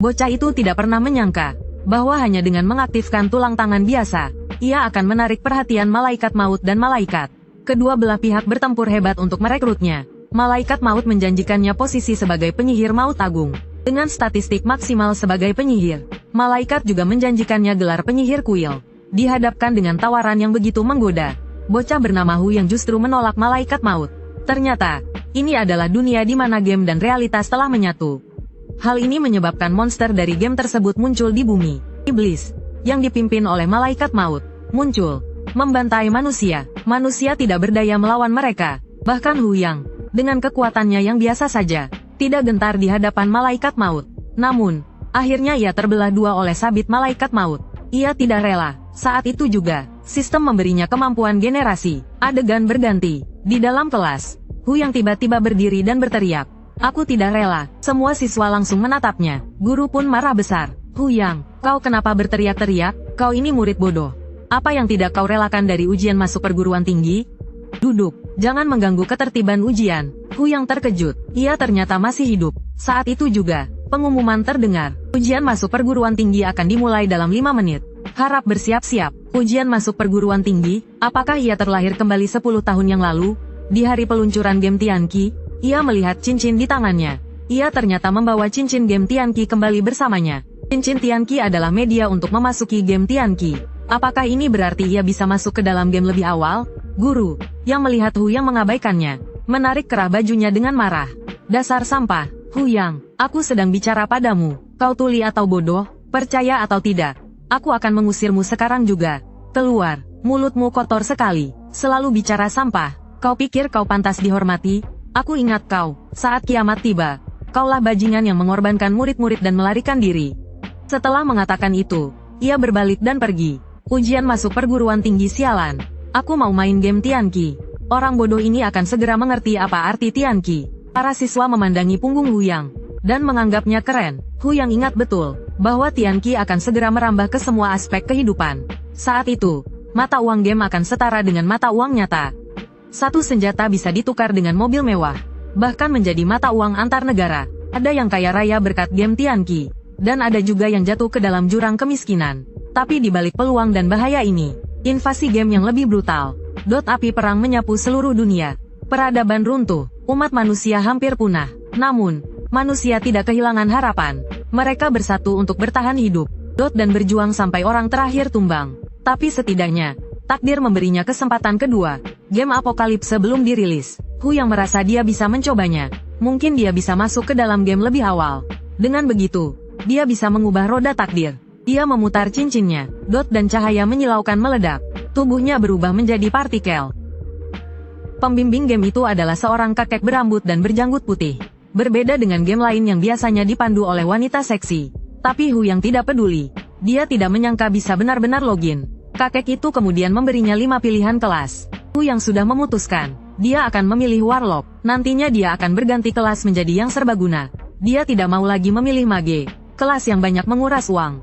Bocah itu tidak pernah menyangka bahwa hanya dengan mengaktifkan tulang tangan biasa, ia akan menarik perhatian malaikat maut dan malaikat. Kedua belah pihak bertempur hebat untuk merekrutnya. Malaikat maut menjanjikannya posisi sebagai penyihir maut agung, dengan statistik maksimal sebagai penyihir. Malaikat juga menjanjikannya gelar penyihir kuil. Dihadapkan dengan tawaran yang begitu menggoda, bocah bernama Hu yang justru menolak malaikat maut. Ternyata, ini adalah dunia di mana game dan realitas telah menyatu. Hal ini menyebabkan monster dari game tersebut muncul di bumi. Iblis, yang dipimpin oleh malaikat maut, muncul, membantai manusia. Manusia tidak berdaya melawan mereka. Bahkan Hu Yang, dengan kekuatannya yang biasa saja, tidak gentar di hadapan malaikat maut. Namun, akhirnya ia terbelah dua oleh sabit malaikat maut. Ia tidak rela. Saat itu juga, sistem memberinya kemampuan generasi. Adegan berganti. Di dalam kelas, Hu Yang tiba-tiba berdiri dan berteriak, "Aku tidak rela." Semua siswa langsung menatapnya. Guru pun marah besar. "Hu Yang, kau kenapa berteriak-teriak? Kau ini murid bodoh. Apa yang tidak kau relakan dari ujian masuk perguruan tinggi? Duduk, jangan mengganggu ketertiban ujian." Hu Yang terkejut. Ia ternyata masih hidup. Saat itu juga, pengumuman terdengar. Ujian masuk perguruan tinggi akan dimulai dalam 5 menit. Harap bersiap-siap. Ujian masuk perguruan tinggi, apakah ia terlahir kembali 10 tahun yang lalu? Di hari peluncuran game Tianqi, ia melihat cincin di tangannya. Ia ternyata membawa cincin game Tianqi kembali bersamanya. Cincin Tianqi adalah media untuk memasuki game Tianqi. Apakah ini berarti ia bisa masuk ke dalam game lebih awal? Guru, yang melihat Hu Yang mengabaikannya, menarik kerah bajunya dengan marah. "Dasar sampah, Hu Yang, aku sedang bicara padamu. Kau tuli atau bodoh, percaya atau tidak? Aku akan mengusirmu sekarang juga. Keluar, mulutmu kotor sekali, selalu bicara sampah. Kau pikir kau pantas dihormati? Aku ingat kau, saat kiamat tiba. Kaulah bajingan yang mengorbankan murid-murid dan melarikan diri." Setelah mengatakan itu, ia berbalik dan pergi. Ujian masuk perguruan tinggi sialan. Aku mau main game Tianqi. Orang bodoh ini akan segera mengerti apa arti Tianqi. Para siswa memandangi punggung Hu Yang dan menganggapnya keren. Hu Yang ingat betul bahwa Tianqi akan segera merambah ke semua aspek kehidupan. Saat itu, mata uang game akan setara dengan mata uang nyata. Satu senjata bisa ditukar dengan mobil mewah, bahkan menjadi mata uang antar negara. Ada yang kaya raya berkat game Tianqi, dan ada juga yang jatuh ke dalam jurang kemiskinan. Tapi di balik peluang dan bahaya ini, invasi game yang lebih brutal. Api perang menyapu seluruh dunia. Peradaban runtuh, umat manusia hampir punah. Namun, manusia tidak kehilangan harapan. Mereka bersatu untuk bertahan hidup, dan berjuang sampai orang terakhir tumbang. Tapi setidaknya, takdir memberinya kesempatan kedua. Game Apokalipse belum dirilis. Hu Yang merasa dia bisa mencobanya. Mungkin dia bisa masuk ke dalam game lebih awal. Dengan begitu, dia bisa mengubah roda takdir. Dia memutar cincinnya, dan cahaya menyilaukan meledak. Tubuhnya berubah menjadi partikel. Pembimbing game itu adalah seorang kakek berambut dan berjanggut putih. Berbeda dengan game lain yang biasanya dipandu oleh wanita seksi. Tapi Hu Yang tidak peduli. Dia tidak menyangka bisa benar-benar login. Kakek itu kemudian memberinya 5 pilihan kelas. Hu Yang sudah memutuskan, dia akan memilih Warlock. Nantinya dia akan berganti kelas menjadi yang serbaguna. Dia tidak mau lagi memilih Mage, kelas yang banyak menguras uang.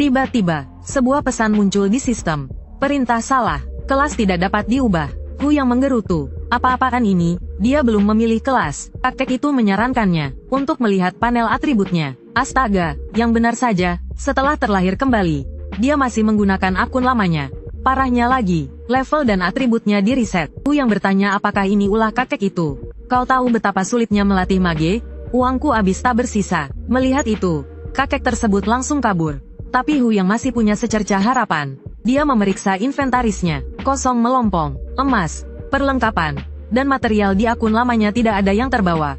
Tiba-tiba, sebuah pesan muncul di sistem. Perintah salah, kelas tidak dapat diubah. Hu Yang menggerutu. Apa-apaan ini? Dia belum memilih kelas. Kakek itu menyarankannya untuk melihat panel atributnya. Astaga, yang benar saja, setelah terlahir kembali, dia masih menggunakan akun lamanya. Parahnya lagi, level dan atributnya di reset. Hu Yang bertanya apakah ini ulah kakek itu. Kau tahu betapa sulitnya melatih mage? Uangku habis tak bersisa. Melihat itu, kakek tersebut langsung kabur. Tapi Hu Yang masih punya secercah harapan. Dia memeriksa inventarisnya. Kosong melompong, emas, perlengkapan, dan material di akun lamanya tidak ada yang terbawa.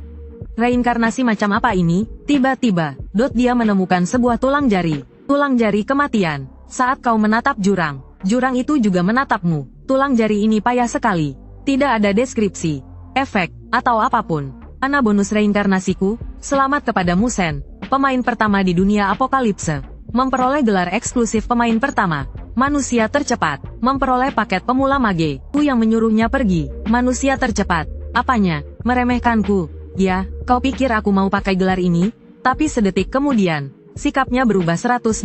Reinkarnasi macam apa ini? Tiba-tiba, dia menemukan sebuah tulang jari. Tulang jari kematian. Saat kau menatap jurang, jurang itu juga menatapmu. Tulang jari ini payah sekali. Tidak ada deskripsi, efek, atau apapun. Mana bonus reinkarnasiku? Selamat kepada Musen, pemain pertama di dunia Apokalipse. Memperoleh gelar eksklusif pemain pertama. Manusia tercepat. Memperoleh paket pemula mage. Hu Yang menyuruhnya pergi. Manusia tercepat. Apanya? Meremehkanku. Ya, kau pikir aku mau pakai gelar ini? Tapi sedetik kemudian, sikapnya berubah 180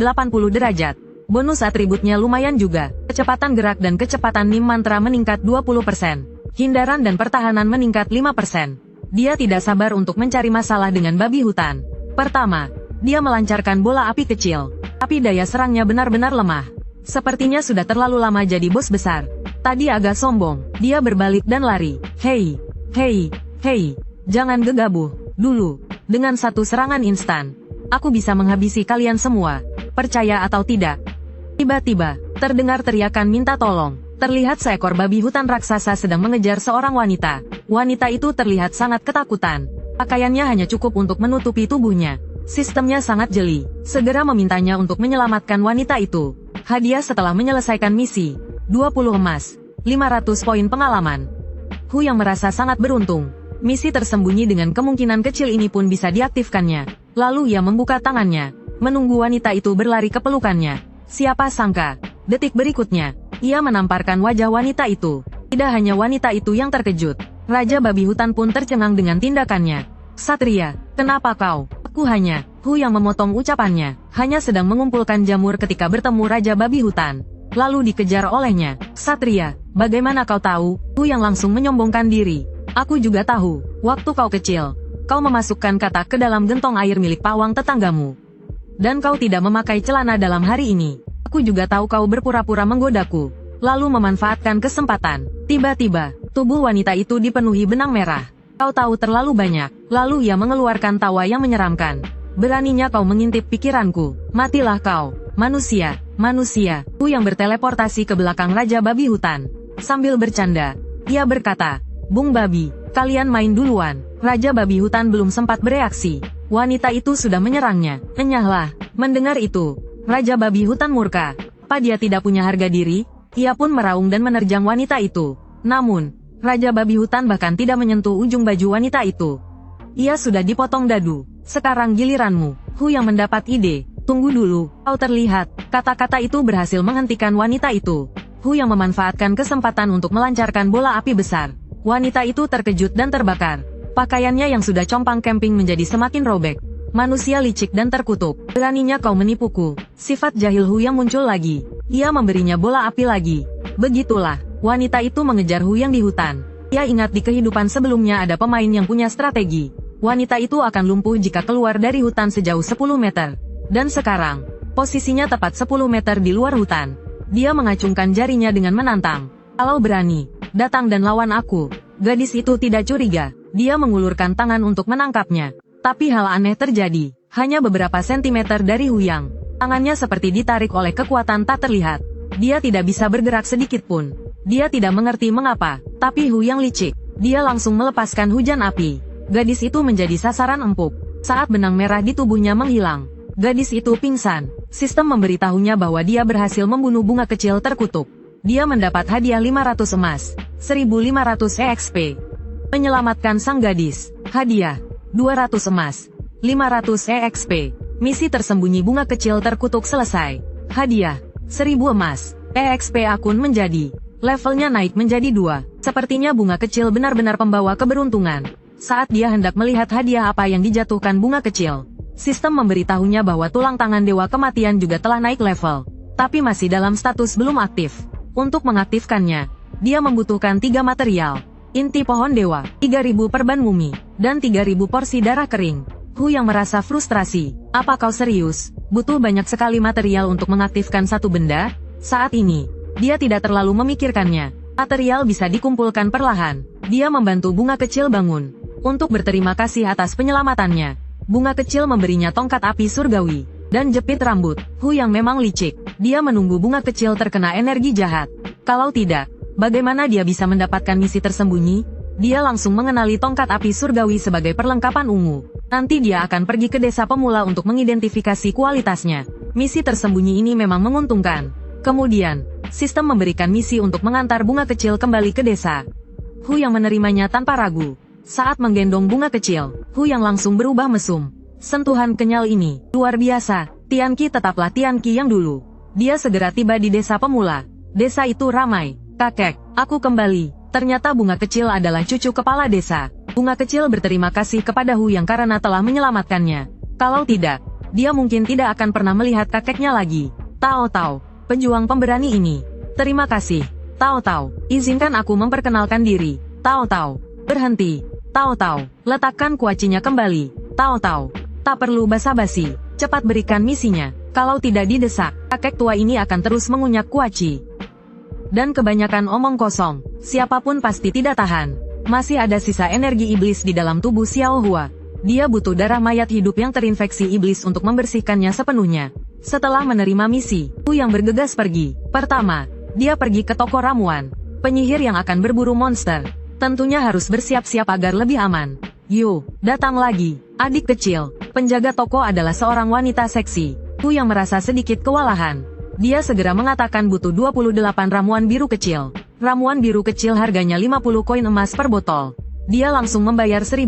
derajat. Bonus atributnya lumayan juga. Kecepatan gerak dan kecepatan nim mantra meningkat 20%. Hindaran dan pertahanan meningkat 5%. Dia tidak sabar untuk mencari masalah dengan babi hutan. Pertama, Dia melancarkan bola api kecil. Tapi daya serangnya benar-benar lemah. Sepertinya sudah terlalu lama jadi bos besar. Tadi agak sombong. Dia berbalik dan lari. Hei, hei, hei. Jangan gegabah. Dulu. Dengan satu serangan instan. Aku bisa menghabisi kalian semua. Percaya atau tidak. Tiba-tiba, terdengar teriakan minta tolong. Terlihat seekor babi hutan raksasa sedang mengejar seorang wanita. Wanita itu terlihat sangat ketakutan. Pakaiannya hanya cukup untuk menutupi tubuhnya. Sistemnya sangat jeli. Segera memintanya untuk menyelamatkan wanita itu. Hadiah setelah menyelesaikan misi. 20 emas. 500 poin pengalaman. Hu yang merasa sangat beruntung. Misi tersembunyi dengan kemungkinan kecil ini pun bisa diaktifkannya. Lalu ia membuka tangannya. Menunggu wanita itu berlari ke pelukannya. Siapa sangka. Detik berikutnya. Ia menamparkan wajah wanita itu. Tidak hanya wanita itu yang terkejut. Raja babi hutan pun tercengang dengan tindakannya. Satria, kenapa kau? Aku hanya, Hu yang memotong ucapannya, hanya sedang mengumpulkan jamur ketika bertemu Raja babi hutan. Lalu dikejar olehnya. Satria, bagaimana kau tahu? Hu yang langsung menyombongkan diri. Aku juga tahu, waktu kau kecil. Kau memasukkan kata ke dalam gentong air milik pawang tetanggamu. Dan kau tidak memakai celana dalam hari ini. Aku juga tahu kau berpura-pura menggodaku. Lalu memanfaatkan kesempatan. Tiba-tiba, tubuh wanita itu dipenuhi benang merah. Kau tahu terlalu banyak. Lalu ia mengeluarkan tawa yang menyeramkan. Beraninya kau mengintip pikiranku. Matilah kau, manusia, manusia. Hu yang berteleportasi ke belakang Raja babi hutan. Sambil bercanda, ia berkata, Bung babi, kalian main duluan. Raja babi hutan belum sempat bereaksi. Wanita itu sudah menyerangnya. Enyahlah. Mendengar itu, Raja babi hutan murka. Apa dia tidak punya harga diri? Ia pun meraung dan menerjang wanita itu. Namun, Raja babi hutan bahkan tidak menyentuh ujung baju wanita itu. Ia sudah dipotong dadu. Sekarang giliranmu. Hu yang mendapat ide. Tunggu dulu, kau terlihat. Kata-kata itu berhasil menghentikan wanita itu. Hu yang memanfaatkan kesempatan untuk melancarkan bola api besar. Wanita itu terkejut dan terbakar. Pakaiannya yang sudah compang camping menjadi semakin robek. Manusia licik dan terkutuk. Beraninya kau menipuku. Sifat jahil Hu yang muncul lagi. Ia memberinya bola api lagi. Begitulah. Wanita itu mengejar Hu yang di hutan. Ia ingat di kehidupan sebelumnya ada pemain yang punya strategi. Wanita itu akan lumpuh jika keluar dari hutan sejauh 10 meter. Dan sekarang, posisinya tepat 10 meter di luar hutan. Dia mengacungkan jarinya dengan menantang. Kalau berani, datang dan lawan aku. Gadis itu tidak curiga. Dia mengulurkan tangan untuk menangkapnya. Tapi hal aneh terjadi. Hanya beberapa sentimeter dari Hu Yang. Tangannya seperti ditarik oleh kekuatan tak terlihat. Dia tidak bisa bergerak sedikit pun. Dia tidak mengerti mengapa, tapi Hu yang licik. Dia langsung melepaskan hujan api. Gadis itu menjadi sasaran empuk. Saat benang merah di tubuhnya menghilang, gadis itu pingsan. Sistem memberitahunya bahwa dia berhasil membunuh bunga kecil terkutuk. Dia mendapat hadiah 500 emas, 1500 EXP. Menyelamatkan sang gadis. Hadiah 200 emas, 500 EXP. Misi tersembunyi bunga kecil terkutuk selesai. Hadiah 1000 emas. EXP akun menjadi. Levelnya naik menjadi 2. Sepertinya bunga kecil benar-benar pembawa keberuntungan. Saat dia hendak melihat hadiah apa yang dijatuhkan bunga kecil, sistem memberitahunya bahwa tulang tangan dewa kematian juga telah naik level. Tapi masih dalam status belum aktif. Untuk mengaktifkannya, dia membutuhkan 3 material. Inti pohon dewa, 3000 perban mumi, dan 3000 porsi darah kering. Hu yang merasa frustrasi. Apa kau serius? Butuh banyak sekali material untuk mengaktifkan satu benda? Saat ini, dia tidak terlalu memikirkannya. Material bisa dikumpulkan perlahan. Dia membantu bunga kecil bangun. Untuk berterima kasih atas penyelamatannya, bunga kecil memberinya tongkat api surgawi dan jepit rambut. Hu yang memang licik. Dia menunggu bunga kecil terkena energi jahat. Kalau tidak, bagaimana dia bisa mendapatkan misi tersembunyi? Dia langsung mengenali tongkat api surgawi sebagai perlengkapan ungu. Nanti dia akan pergi ke desa pemula untuk mengidentifikasi kualitasnya. Misi tersembunyi ini memang menguntungkan. Kemudian, sistem memberikan misi untuk mengantar bunga kecil kembali ke desa. Hu yang menerimanya tanpa ragu. Saat menggendong bunga kecil, Hu yang langsung berubah mesum. Sentuhan kenyal ini, luar biasa. Tianqi tetaplah Tianqi yang dulu. Dia segera tiba di desa pemula. Desa itu ramai. Kakek, aku kembali. Ternyata bunga kecil adalah cucu kepala desa. Bunga kecil berterima kasih kepada Hu yang karena telah menyelamatkannya. Kalau tidak, dia mungkin tidak akan pernah melihat kakeknya lagi. Tao Tao, pejuang pemberani ini. Terima kasih. Tao Tao, izinkan aku memperkenalkan diri. Tao Tao, berhenti. Tao Tao, letakkan kuacinya kembali. Tao Tao, Tak perlu basa-basi, cepat berikan misinya. Kalau tidak didesak, kakek tua ini akan terus mengunyah kuaci. Dan kebanyakan omong kosong, siapapun pasti tidak tahan. Masih ada sisa energi iblis di dalam tubuh Xiao Hua. Dia butuh darah mayat hidup yang terinfeksi iblis untuk membersihkannya sepenuhnya. Setelah menerima misi, Hu yang bergegas pergi. Pertama, dia pergi ke toko ramuan. Penyihir yang akan berburu monster. Tentunya harus bersiap-siap agar lebih aman. Yo, datang lagi. Adik kecil, penjaga toko adalah seorang wanita seksi. Hu yang merasa sedikit kewalahan. Dia segera mengatakan butuh 28 ramuan biru kecil. Ramuan biru kecil harganya 50 koin emas per botol. Dia langsung membayar 1.200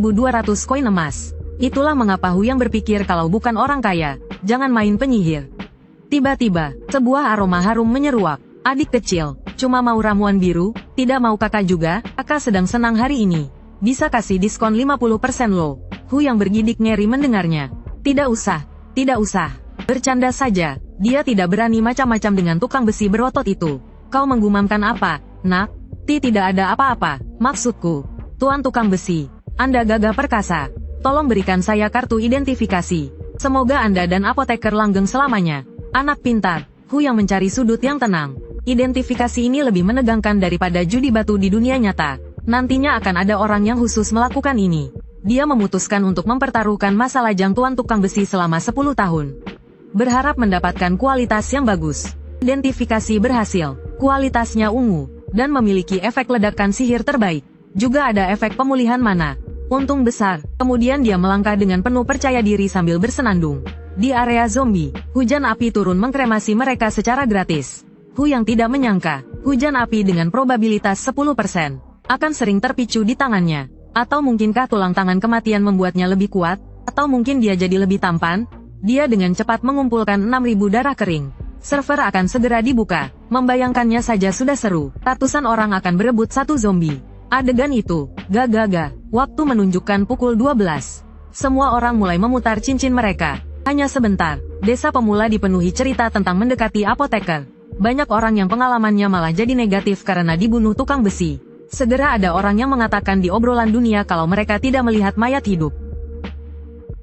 koin emas. Itulah mengapa Hu yang berpikir kalau bukan orang kaya, jangan main penyihir. Tiba-tiba, sebuah aroma harum menyeruak. Adik kecil, cuma mau ramuan biru, tidak mau kakak juga, kakak sedang senang hari ini. Bisa kasih diskon 50% loh. Hu yang bergidik ngeri mendengarnya. Tidak usah, tidak usah. Bercanda saja, dia tidak berani macam-macam dengan tukang besi berotot itu. Kau menggumamkan apa, nak? Tidak ada apa-apa, maksudku. Tuan tukang besi, Anda gagah perkasa. Tolong berikan saya kartu identifikasi. Semoga Anda dan apoteker langgeng selamanya. Anak pintar, Hu yang mencari sudut yang tenang. Identifikasi ini lebih menegangkan daripada judi batu di dunia nyata. Nantinya akan ada orang yang khusus melakukan ini. Dia memutuskan untuk mempertaruhkan masa lajang tuan tukang besi selama 10 tahun. Berharap mendapatkan kualitas yang bagus. Identifikasi berhasil, kualitasnya ungu, dan memiliki efek ledakan sihir terbaik. Juga ada efek pemulihan mana. Untung besar. Kemudian dia melangkah dengan penuh percaya diri sambil bersenandung. Di area zombie, hujan api turun mengkremasi mereka secara gratis. Hu yang tidak menyangka, hujan api dengan probabilitas 10% akan sering terpicu di tangannya. Atau mungkinkah tulang tangan kematian membuatnya lebih kuat? Atau mungkin dia jadi lebih tampan? Dia dengan cepat mengumpulkan 6.000 darah kering. Server akan segera dibuka. Membayangkannya saja sudah seru. Ratusan orang akan berebut satu zombie. Adegan itu, gaga, waktu menunjukkan pukul 12. Semua orang mulai memutar cincin mereka. Hanya sebentar, desa pemula dipenuhi cerita tentang mendekati apoteker. Banyak orang yang pengalamannya malah jadi negatif karena dibunuh tukang besi. Segera ada orang yang mengatakan di obrolan dunia kalau mereka tidak melihat mayat hidup.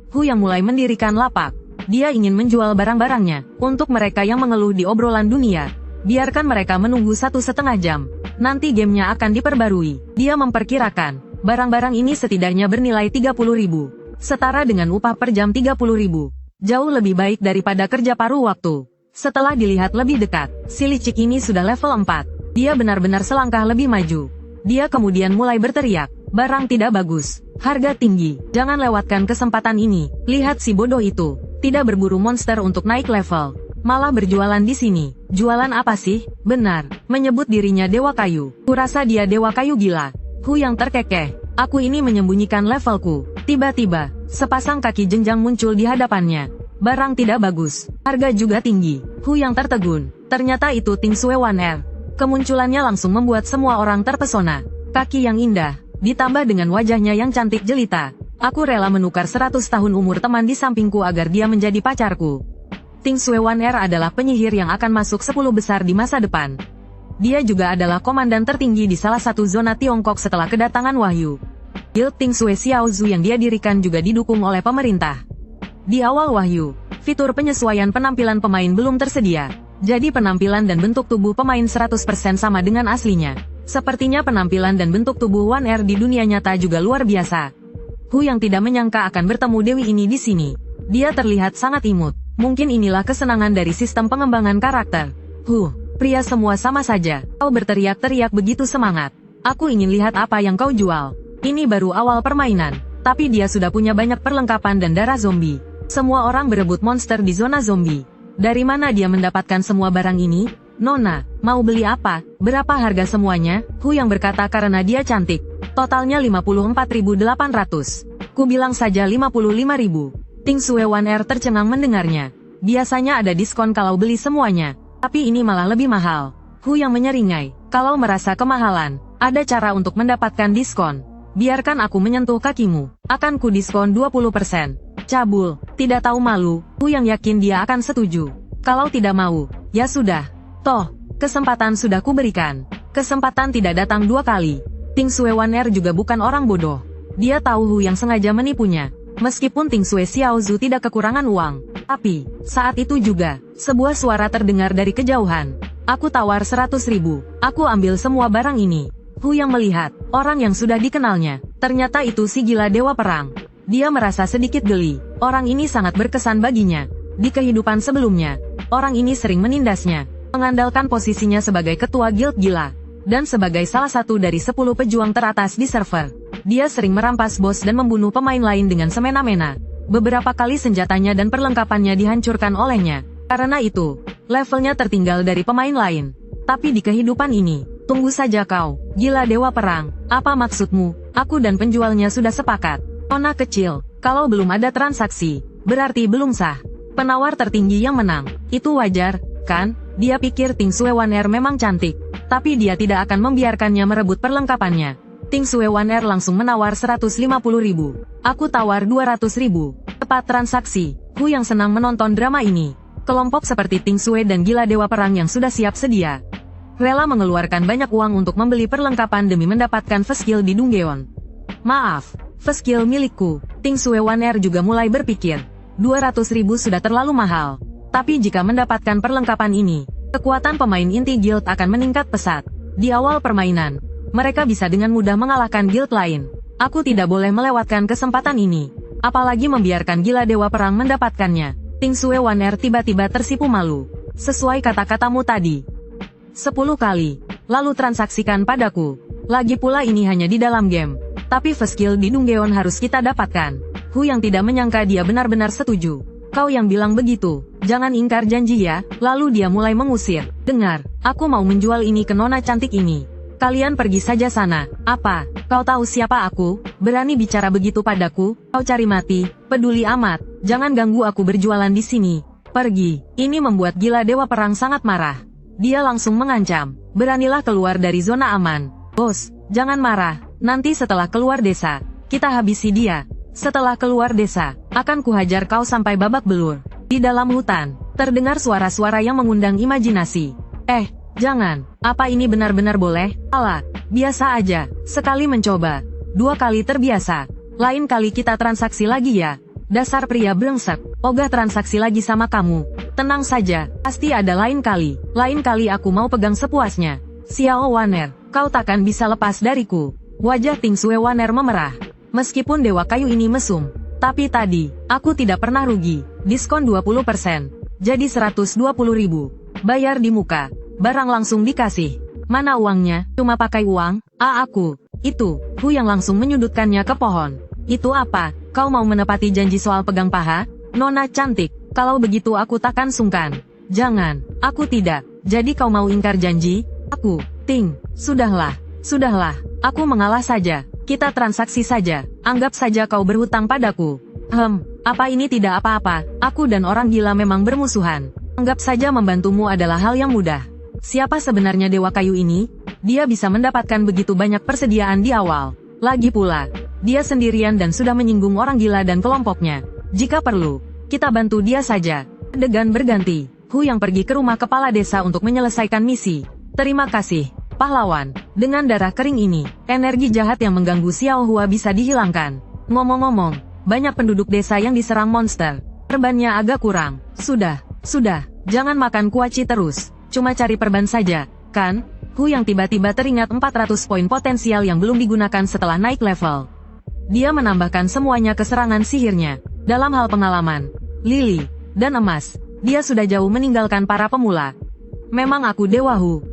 Hu yang mulai mendirikan lapak. Dia ingin menjual barang-barangnya untuk mereka yang mengeluh di obrolan dunia. Biarkan mereka menunggu 1,5 jam. Nanti gamenya akan diperbarui. Dia memperkirakan, barang-barang ini setidaknya bernilai 30.000. Setara dengan upah per jam 30.000. Jauh lebih baik daripada kerja paruh waktu. Setelah dilihat lebih dekat, si licik ini sudah level 4. Dia benar-benar selangkah lebih maju. Dia kemudian mulai berteriak, barang tidak bagus, harga tinggi, jangan lewatkan kesempatan ini. Lihat si bodoh itu, tidak berburu monster untuk naik level. Malah berjualan di sini. Jualan apa sih? Benar, menyebut dirinya dewa kayu. Kurasa dia dewa kayu gila. Hu yang terkekeh. Aku ini menyembunyikan levelku. Tiba-tiba, sepasang kaki jenjang muncul di hadapannya. Barang tidak bagus. Harga juga tinggi. Hu yang tertegun. Ternyata itu Ting Sue Wan Er. Kemunculannya langsung membuat semua orang terpesona. Kaki yang indah, ditambah dengan wajahnya yang cantik jelita. Aku rela menukar 100 tahun umur teman di sampingku agar dia menjadi pacarku. Ting Sue Wan Er adalah penyihir yang akan masuk 10 besar di masa depan. Dia juga adalah komandan tertinggi di salah satu zona Tiongkok setelah kedatangan Wahyu. Guild Ting Sue Xiaozu yang dia dirikan juga didukung oleh pemerintah. Di awal Wahyu, fitur penyesuaian penampilan pemain belum tersedia. Jadi penampilan dan bentuk tubuh pemain 100% sama dengan aslinya. Sepertinya penampilan dan bentuk tubuh Wan Er di dunia nyata juga luar biasa. Hu yang tidak menyangka akan bertemu Dewi ini di sini. Dia terlihat sangat imut. Mungkin inilah kesenangan dari sistem pengembangan karakter. Pria semua sama saja. Kau berteriak-teriak begitu semangat. Aku ingin lihat apa yang kau jual. Ini baru awal permainan. Tapi dia sudah punya banyak perlengkapan dan darah zombie. Semua orang berebut monster di zona zombie. Dari mana dia mendapatkan semua barang ini? Nona, mau beli apa? Berapa harga semuanya? Hu yang berkata karena dia cantik. Totalnya 54.800. Ku bilang saja 55.000. Ting Sue Wan Er tercengang mendengarnya. Biasanya ada diskon kalau beli semuanya. Tapi ini malah lebih mahal. Hu yang menyeringai. Kalau merasa kemahalan, ada cara untuk mendapatkan diskon. Biarkan aku menyentuh kakimu. Akan ku diskon 20%. Cabul, tidak tahu malu. Hu yang yakin dia akan setuju. Kalau tidak mau, ya sudah. Toh, kesempatan sudah kuberikan. Kesempatan tidak datang 2 kali. Ting Sue Wan Er juga bukan orang bodoh. Dia tahu Hu yang sengaja menipunya. Meskipun Ting Sui Xiaozu tidak kekurangan uang, tapi, saat itu juga, sebuah suara terdengar dari kejauhan. Aku tawar 100.000, aku ambil semua barang ini. Hu yang melihat, orang yang sudah dikenalnya, ternyata itu si gila dewa perang. Dia merasa sedikit geli, orang ini sangat berkesan baginya. Di kehidupan sebelumnya, orang ini sering menindasnya, mengandalkan posisinya sebagai ketua guild gila, dan sebagai salah satu dari 10 pejuang teratas di server. Dia sering merampas bos dan membunuh pemain lain dengan semena-mena. Beberapa kali senjatanya dan perlengkapannya dihancurkan olehnya. Karena itu, levelnya tertinggal dari pemain lain. Tapi di kehidupan ini, tunggu saja kau, gila dewa perang. Apa maksudmu? Aku dan penjualnya sudah sepakat. Nona kecil, kalau belum ada transaksi, berarti belum sah. Penawar tertinggi yang menang. Itu wajar, kan? Dia pikir Ting Sui Waner memang cantik, tapi dia tidak akan membiarkannya merebut perlengkapannya. Ting Sui Waner langsung menawar 150.000. Aku tawar 200.000. Tepat transaksi. Hu yang senang menonton drama ini. Kelompok seperti Ting Sui dan gila dewa perang yang sudah siap sedia, rela mengeluarkan banyak uang untuk membeli perlengkapan demi mendapatkan Feskil di Dunggeon. Maaf, Feskil milikku. Ting Sui Waner juga mulai berpikir, 200.000 sudah terlalu mahal. Tapi jika mendapatkan perlengkapan ini, kekuatan pemain inti guild akan meningkat pesat. Di awal permainan, mereka bisa dengan mudah mengalahkan guild lain. Aku tidak boleh melewatkan kesempatan ini, apalagi membiarkan gila dewa perang mendapatkannya. Ting Sui Waner tiba-tiba tersipu malu. Sesuai kata-katamu tadi, 10 kali, lalu transaksikan padaku. Lagi pula ini hanya di dalam game, tapi Feskil di Dunggeon harus kita dapatkan. Hu yang tidak menyangka dia benar-benar setuju. Kau yang bilang begitu, jangan ingkar janji ya. Lalu dia mulai mengusir. Dengar, aku mau menjual ini ke nona cantik ini. Kalian pergi saja sana. Apa? Kau tahu siapa aku? Berani bicara begitu padaku? Kau cari mati? Peduli amat. Jangan ganggu aku berjualan di sini. Pergi. Ini membuat gila dewa perang sangat marah. Dia langsung mengancam. Beranilah keluar dari zona aman. Bos, jangan marah. Nanti setelah keluar desa, kita habisi dia. Setelah keluar desa, akan kuhajar kau sampai babak belur. Di dalam hutan, terdengar suara-suara yang mengundang imajinasi. Jangan. Apa ini benar-benar boleh? Alah, biasa aja. Sekali mencoba, 2 kali terbiasa. Lain kali kita transaksi lagi ya. Dasar pria brengsek, ogah transaksi lagi sama kamu. Tenang saja, pasti ada lain kali. Lain kali aku mau pegang sepuasnya. Xiao Waner, kau takkan bisa lepas dariku. Wajah Ting Sui Waner memerah. Meskipun dewa kayu ini mesum, tapi tadi, aku tidak pernah rugi. Diskon 20%, jadi 120.000. Bayar di muka, barang langsung dikasih. Mana uangnya? Cuma pakai uang? Aku. Itu, Hu yang langsung menyudutkannya ke pohon. Itu apa? Kau mau menepati janji soal pegang paha? Nona cantik, kalau begitu aku takkan sungkan. Jangan, aku tidak. Jadi kau mau ingkar janji? Aku, Ting, sudahlah, aku mengalah saja. Kita transaksi saja, anggap saja kau berhutang padaku. Apa ini tidak apa-apa, aku dan orang gila memang bermusuhan. Anggap saja membantumu adalah hal yang mudah. Siapa sebenarnya dewa kayu ini? Dia bisa mendapatkan begitu banyak persediaan di awal. Lagi pula, dia sendirian dan sudah menyinggung orang gila dan kelompoknya. Jika perlu, kita bantu dia saja. Adegan berganti, Hu yang pergi ke rumah kepala desa untuk menyelesaikan misi. Terima kasih, pahlawan. Dengan darah kering ini, energi jahat yang mengganggu Xiao Hua bisa dihilangkan. Ngomong-ngomong, banyak penduduk desa yang diserang monster. Perbannya agak kurang. Sudah, jangan makan kuaci terus. Cuma cari perban saja, kan? Hu yang tiba-tiba teringat 400 poin potensial yang belum digunakan setelah naik level. Dia menambahkan semuanya ke serangan sihirnya. Dalam hal pengalaman, lili, dan emas, dia sudah jauh meninggalkan para pemula. Memang aku Dewa Hu.